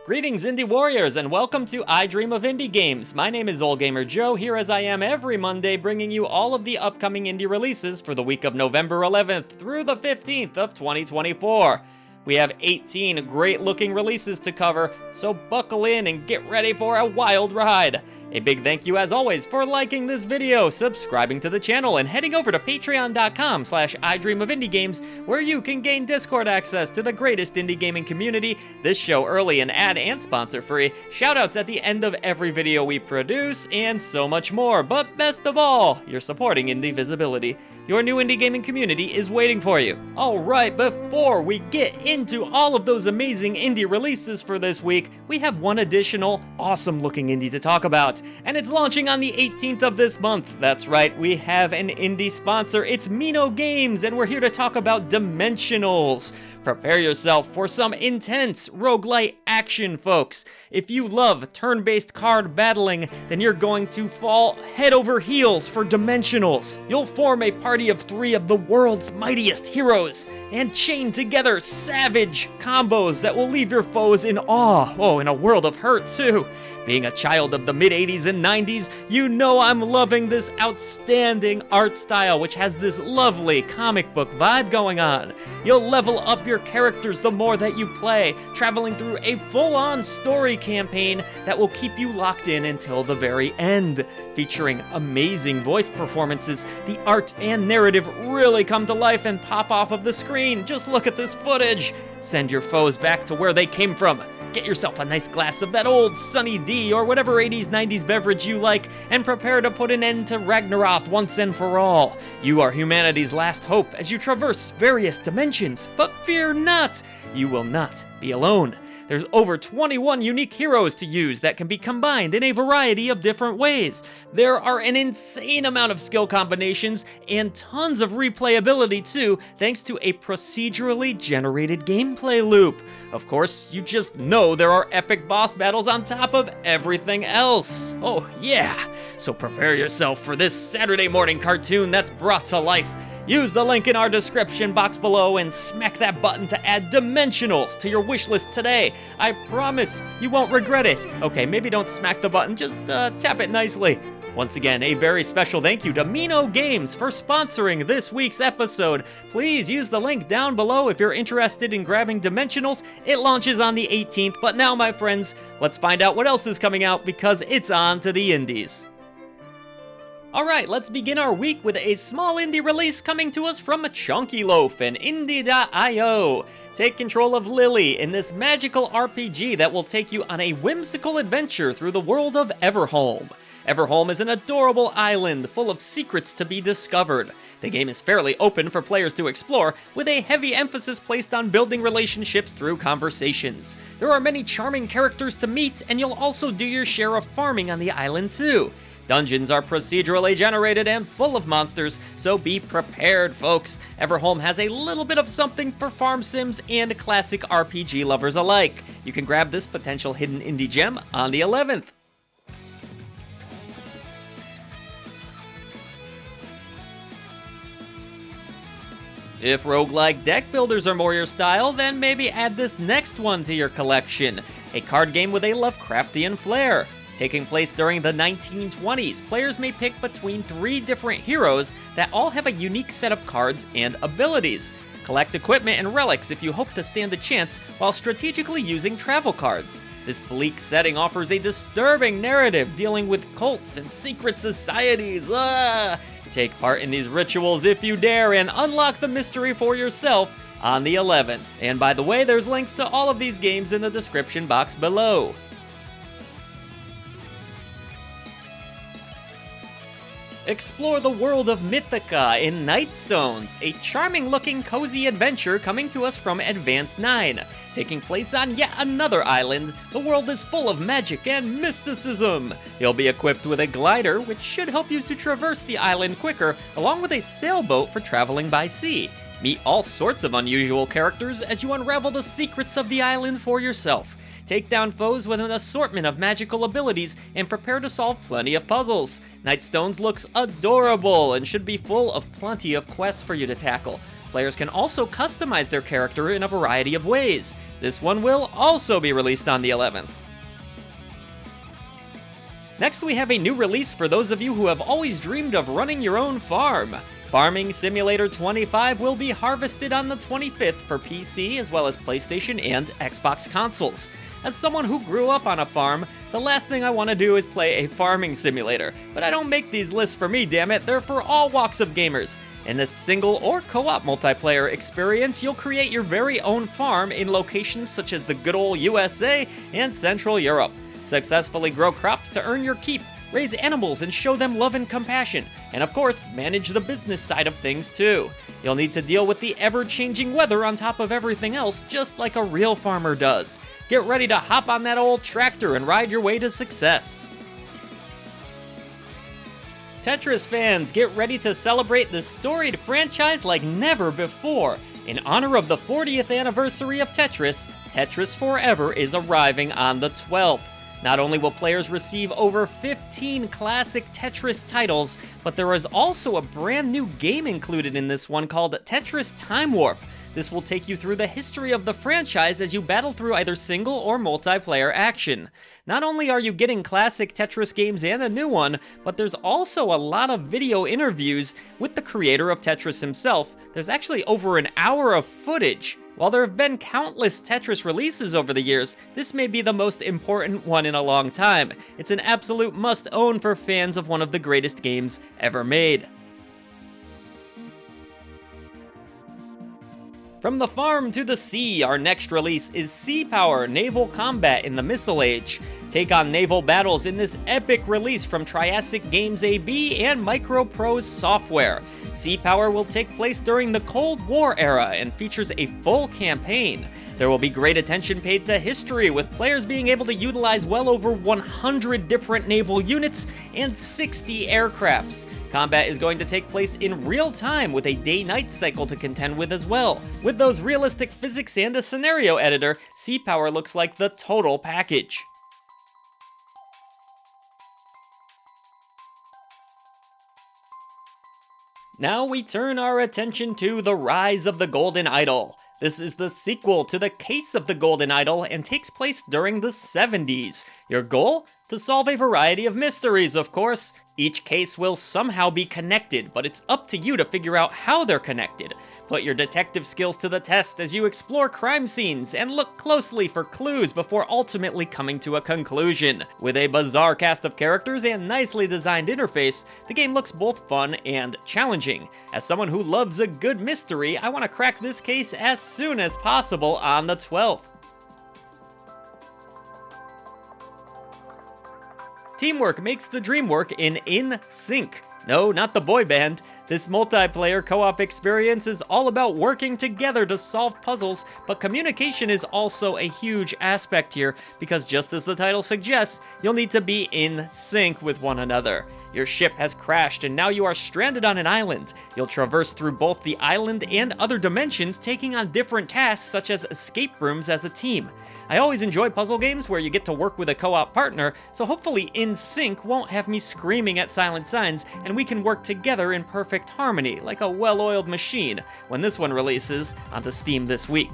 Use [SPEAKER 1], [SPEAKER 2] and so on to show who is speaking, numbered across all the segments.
[SPEAKER 1] Greetings Indie Warriors and welcome to I Dream of Indie Games. My name is Old Gamer Joe, here as I am every Monday bringing you all of the upcoming indie releases for the week of November 11th through the 15th of 2024. We have 18 great looking releases to cover, so buckle in and get ready for a wild ride. A big thank you as always for liking this video, subscribing to the channel, and heading over to patreon.com/idreamofindiegames where you can gain Discord access to the greatest indie gaming community, this show early and ad and sponsor free, shoutouts at the end of every video we produce, and so much more. But best of all, you're supporting indie visibility. Your new indie gaming community is waiting for you. Alright, before we get into all of those amazing indie releases for this week, we have one additional awesome looking indie to talk about. And it's launching on the 18th of this month. That's right, we have an indie sponsor. It's Mino Games, and we're here to talk about Dimensionals. Prepare yourself for some intense roguelite action, folks. If you love turn-based card battling, then you're going to fall head over heels for Dimensionals. You'll form a party of 3 of the world's mightiest heroes and chain together savage combos that will leave your foes in awe. Oh, in a world of hurt, too. Being a child of the mid-80s and 90s, you know I'm loving this outstanding art style, which has this lovely comic book vibe going on. You'll level up your characters the more that you play, traveling through a full-on story campaign that will keep you locked in until the very end. Featuring amazing voice performances, the art and narrative really come to life and pop off of the screen. Just look at this footage. Send your foes back to where they came from. Get yourself a nice glass of that old Sunny D or whatever 80s, 90s beverage you like, and prepare to put an end to Ragnarok once and for all. You are humanity's last hope as you traverse various dimensions, but fear not, you will not be alone. There's over 21 unique heroes to use that can be combined in a variety of different ways. There are an insane amount of skill combinations and tons of replayability too, thanks to a procedurally generated gameplay loop. Of course, you just know there are epic boss battles on top of everything else. Oh yeah, so prepare yourself for this Saturday morning cartoon that's brought to life. Use the link in our description box below and smack that button to add Dimensionals to your wish list today. I promise you won't regret it. Okay, maybe don't smack the button, just tap it nicely. Once again, a very special thank you to Mino Games for sponsoring this week's episode. Please use the link down below if you're interested in grabbing Dimensionals. It launches on the 18th, but now, my friends, let's find out what else is coming out because it's on to the indies. Alright, let's begin our week with a small indie release coming to us from Chunky Loaf and Indie.io. Take control of Lily in this magical RPG that will take you on a whimsical adventure through the world of Everholm. Everholm is an adorable island full of secrets to be discovered. The game is fairly open for players to explore, with a heavy emphasis placed on building relationships through conversations. There are many charming characters to meet, and you'll also do your share of farming on the island too. Dungeons are procedurally generated and full of monsters, so be prepared, folks. Everholm has a little bit of something for farm sims and classic RPG lovers alike. You can grab this potential hidden indie gem on the 11th. If roguelike deck builders are more your style, then maybe add this next one to your collection. A card game with a Lovecraftian flair. Taking place during the 1920s, players may pick between 3 different heroes that all have a unique set of cards and abilities. Collect equipment and relics if you hope to stand a chance while strategically using travel cards. This bleak setting offers a disturbing narrative dealing with cults and secret societies. Take part in these rituals if you dare and unlock the mystery for yourself on the 11th. And by the way, there's links to all of these games in the description box below. Explore the world of Mythica in Nightstones, a charming-looking cozy adventure coming to us from Advance 9. Taking place on yet another island, the world is full of magic and mysticism. You'll be equipped with a glider, which should help you to traverse the island quicker, along with a sailboat for traveling by sea. Meet all sorts of unusual characters as you unravel the secrets of the island for yourself. Take down foes with an assortment of magical abilities and prepare to solve plenty of puzzles. Nightstones looks adorable and should be full of plenty of quests for you to tackle. Players can also customize their character in a variety of ways. This one will also be released on the 11th. Next, we have a new release for those of you who have always dreamed of running your own farm. Farming Simulator 25 will be harvested on the 25th for PC as well as PlayStation and Xbox consoles. As someone who grew up on a farm, the last thing I want to do is play a farming simulator. But I don't make these lists for me, damn it, they're for all walks of gamers. In this single or co-op multiplayer experience, you'll create your very own farm in locations such as the good old USA and Central Europe. Successfully grow crops to earn your keep, raise animals and show them love and compassion, and of course, manage the business side of things too. You'll need to deal with the ever-changing weather on top of everything else, just like a real farmer does. Get ready to hop on that old tractor and ride your way to success. Tetris fans, get ready to celebrate this storied franchise like never before. In honor of the 40th anniversary of Tetris, Tetris Forever is arriving on the 12th. Not only will players receive over 15 classic Tetris titles, but there is also a brand new game included in this one called Tetris Time Warp. This will take you through the history of the franchise as you battle through either single or multiplayer action. Not only are you getting classic Tetris games and a new one, but there's also a lot of video interviews with the creator of Tetris himself. There's actually over an hour of footage. While there have been countless Tetris releases over the years, this may be the most important one in a long time. It's an absolute must-own for fans of one of the greatest games ever made. From the farm to the sea, our next release is Sea Power Naval Combat in the Missile Age. Take on naval battles in this epic release from Triassic Games AB and Microprose Software. Sea Power will take place during the Cold War era and features a full campaign. There will be great attention paid to history, with players being able to utilize well over 100 different naval units and 60 aircrafts. Combat is going to take place in real time with a day-night cycle to contend with as well. With those realistic physics and a scenario editor, Sea Power looks like the total package. Now we turn our attention to The Rise of the Golden Idol. This is the sequel to The Case of the Golden Idol and takes place during the 70s. Your goal? To solve a variety of mysteries, of course. Each case will somehow be connected, but it's up to you to figure out how they're connected. Put your detective skills to the test as you explore crime scenes and look closely for clues before ultimately coming to a conclusion. With a bizarre cast of characters and nicely designed interface, the game looks both fun and challenging. As someone who loves a good mystery, I want to crack this case as soon as possible on the 12th. Teamwork makes the dream work in Sync. No, not the boy band. This multiplayer co-op experience is all about working together to solve puzzles, but communication is also a huge aspect here, because just as the title suggests, you'll need to be in sync with one another. Your ship has crashed and now you are stranded on an island. You'll traverse through both the island and other dimensions, taking on different tasks such as escape rooms as a team. I always enjoy puzzle games where you get to work with a co-op partner, so hopefully In Sync won't have me screaming at silent signs and we can work together in perfect harmony like a well-oiled machine when this one releases onto Steam this week.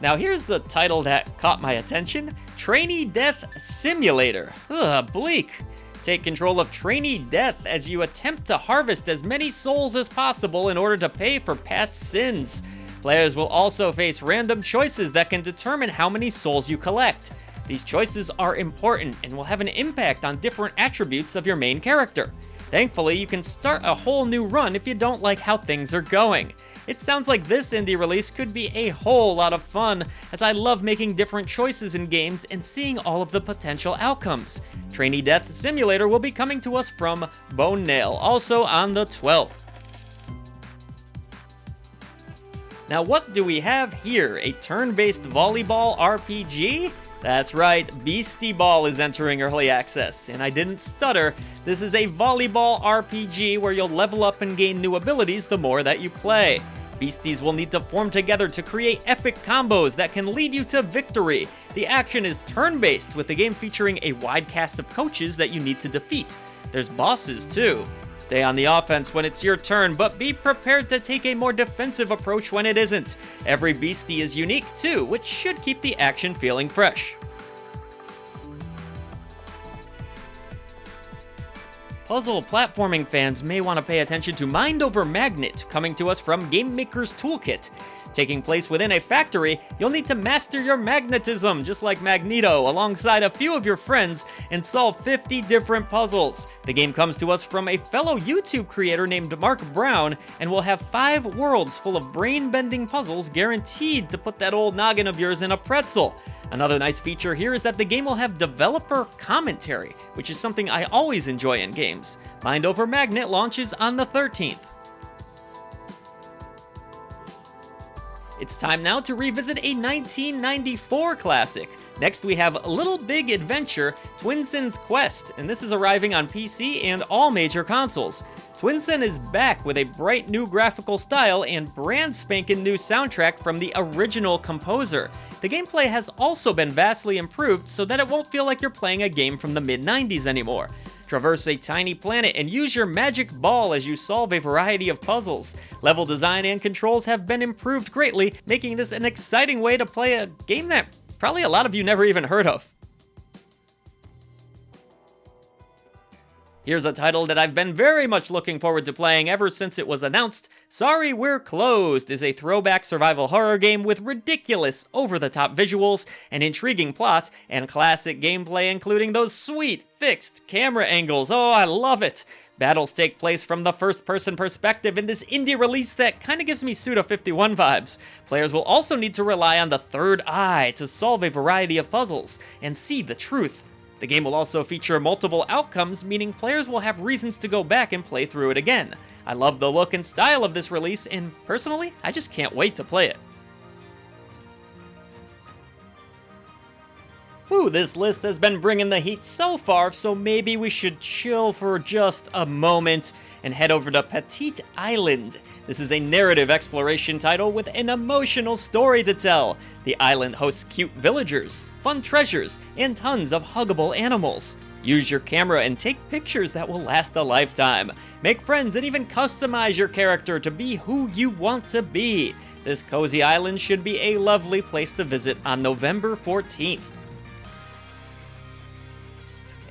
[SPEAKER 1] Now here's the title that caught my attention: Trainee Death Simulator. Ugh, bleak. Take control of Trainee Death as you attempt to harvest as many souls as possible in order to pay for past sins. Players will also face random choices that can determine how many souls you collect. These choices are important and will have an impact on different attributes of your main character. Thankfully, you can start a whole new run if you don't like how things are going. It sounds like this indie release could be a whole lot of fun, as I love making different choices in games and seeing all of the potential outcomes. Trainee Death Simulator will be coming to us from Bone Nail, also on the 12th. Now what do we have here? A turn-based volleyball RPG? That's right, Beastieball is entering early access, and I didn't stutter. This is a volleyball RPG where you'll level up and gain new abilities the more that you play. Beasties will need to form together to create epic combos that can lead you to victory. The action is turn-based, with the game featuring a wide cast of coaches that you need to defeat. There's bosses too. Stay on the offense when it's your turn, but be prepared to take a more defensive approach when it isn't. Every beastie is unique too, which should keep the action feeling fresh. Puzzle platforming fans may want to pay attention to Mind Over Magnet, coming to us from Game Maker's Toolkit. Taking place within a factory, you'll need to master your magnetism, just like Magneto, alongside a few of your friends, and solve 50 different puzzles. The game comes to us from a fellow YouTube creator named Mark Brown, and will have 5 worlds full of brain-bending puzzles guaranteed to put that old noggin of yours in a pretzel. Another nice feature here is that the game will have developer commentary, which is something I always enjoy in games. Mind Over Magnet launches on the 13th. It's time now to revisit a 1994 classic. Next we have Little Big Adventure, Twinsen's Quest, and this is arriving on PC and all major consoles. Twinsen is back with a bright new graphical style and brand spanking new soundtrack from the original composer. The gameplay has also been vastly improved so that it won't feel like you're playing a game from the mid-90s anymore. Traverse a tiny planet and use your magic ball as you solve a variety of puzzles. Level design and controls have been improved greatly, making this an exciting way to play a game that probably a lot of you never even heard of. Here's a title that I've been very much looking forward to playing ever since it was announced. Sorry We're Closed is a throwback survival horror game with ridiculous, over-the-top visuals, an intriguing plot, and classic gameplay including those sweet, fixed camera angles. Oh, I love it! Battles take place from the first-person perspective in this indie release that kinda gives me Suda 51 vibes. Players will also need to rely on the third eye to solve a variety of puzzles and see the truth. The game will also feature multiple outcomes, meaning players will have reasons to go back and play through it again. I love the look and style of this release, and personally, I just can't wait to play it. Whew, this list has been bringing the heat so far, so maybe we should chill for just a moment and head over to Petit Island. This is a narrative exploration title with an emotional story to tell. The island hosts cute villagers, fun treasures, and tons of huggable animals. Use your camera and take pictures that will last a lifetime. Make friends and even customize your character to be who you want to be. This cozy island should be a lovely place to visit on November 14th.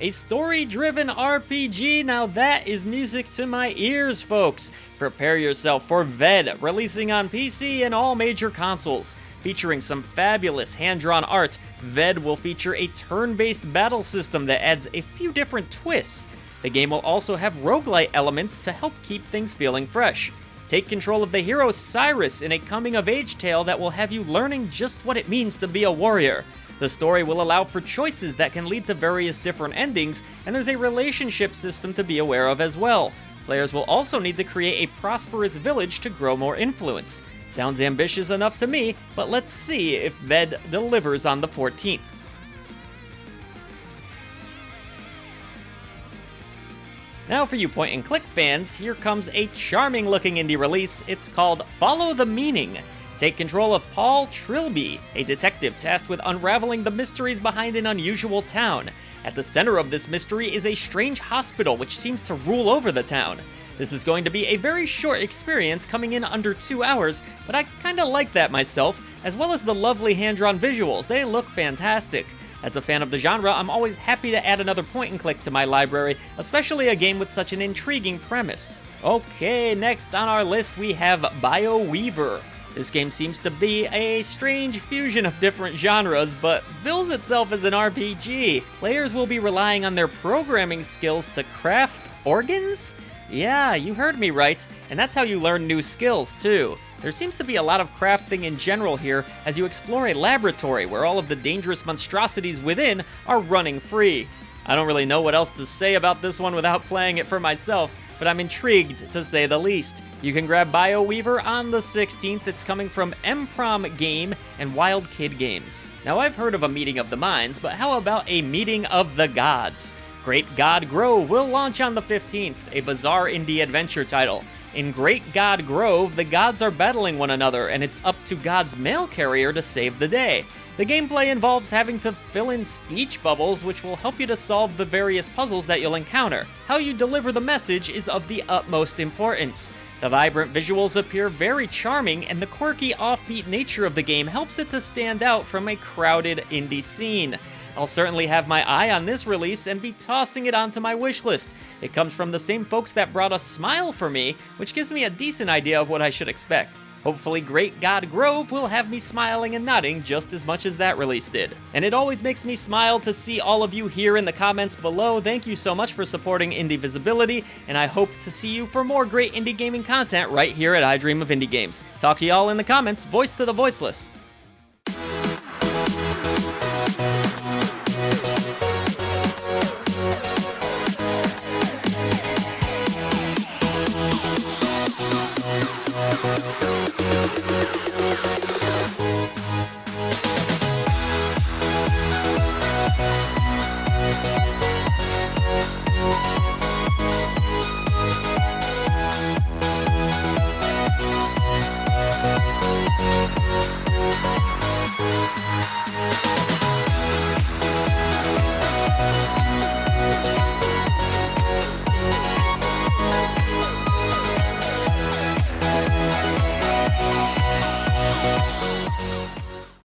[SPEAKER 1] A story-driven RPG, now that is music to my ears, folks. Prepare yourself for Ved, releasing on PC and all major consoles. Featuring some fabulous hand-drawn art, Ved will feature a turn-based battle system that adds a few different twists. The game will also have roguelite elements to help keep things feeling fresh. Take control of the hero Cyrus in a coming-of-age tale that will have you learning just what it means to be a warrior. The story will allow for choices that can lead to various different endings, and there's a relationship system to be aware of as well. Players will also need to create a prosperous village to grow more influence. Sounds ambitious enough to me, but let's see if Ved delivers on the 14th. Now for you point-and-click fans, here comes a charming-looking indie release. It's called Follow the Meaning. Take control of Paul Trilby, a detective tasked with unraveling the mysteries behind an unusual town. At the center of this mystery is a strange hospital which seems to rule over the town. This is going to be a very short experience, coming in under 2 hours, but I kinda like that myself, as well as the lovely hand-drawn visuals. They look fantastic. As a fan of the genre, I'm always happy to add another point-and-click to my library, especially a game with such an intriguing premise. Okay, next on our list we have Bioweaver. This game seems to be a strange fusion of different genres, but bills itself as an RPG. Players will be relying on their programming skills to craft organs? Yeah, you heard me right, and that's how you learn new skills too. There seems to be a lot of crafting in general here as you explore a laboratory where all of the dangerous monstrosities within are running free. I don't really know what else to say about this one without playing it for myself, but I'm intrigued to say the least. You can grab Bioweaver on the 16th. It's coming from Emprom Game and Wild Kid Games. Now I've heard of a Meeting of the Minds, but how about a Meeting of the Gods? Great God Grove will launch on the 15th, a bizarre indie adventure title. In Great God Grove, the gods are battling one another, and it's up to God's mail carrier to save the day. The gameplay involves having to fill in speech bubbles, which will help you to solve the various puzzles that you'll encounter. How you deliver the message is of the utmost importance. The vibrant visuals appear very charming, and the quirky, offbeat nature of the game helps it to stand out from a crowded indie scene. I'll certainly have my eye on this release and be tossing it onto my wishlist. It comes from the same folks that brought a Smile for me, which gives me a decent idea of what I should expect. Hopefully Great God Grove will have me smiling and nodding just as much as that release did. And it always makes me smile to see all of you here in the comments below. Thank you so much for supporting Indie Visibility, and I hope to see you for more great indie gaming content right here at I Dream of Indie Games. Talk to y'all in the comments. Voice to the voiceless.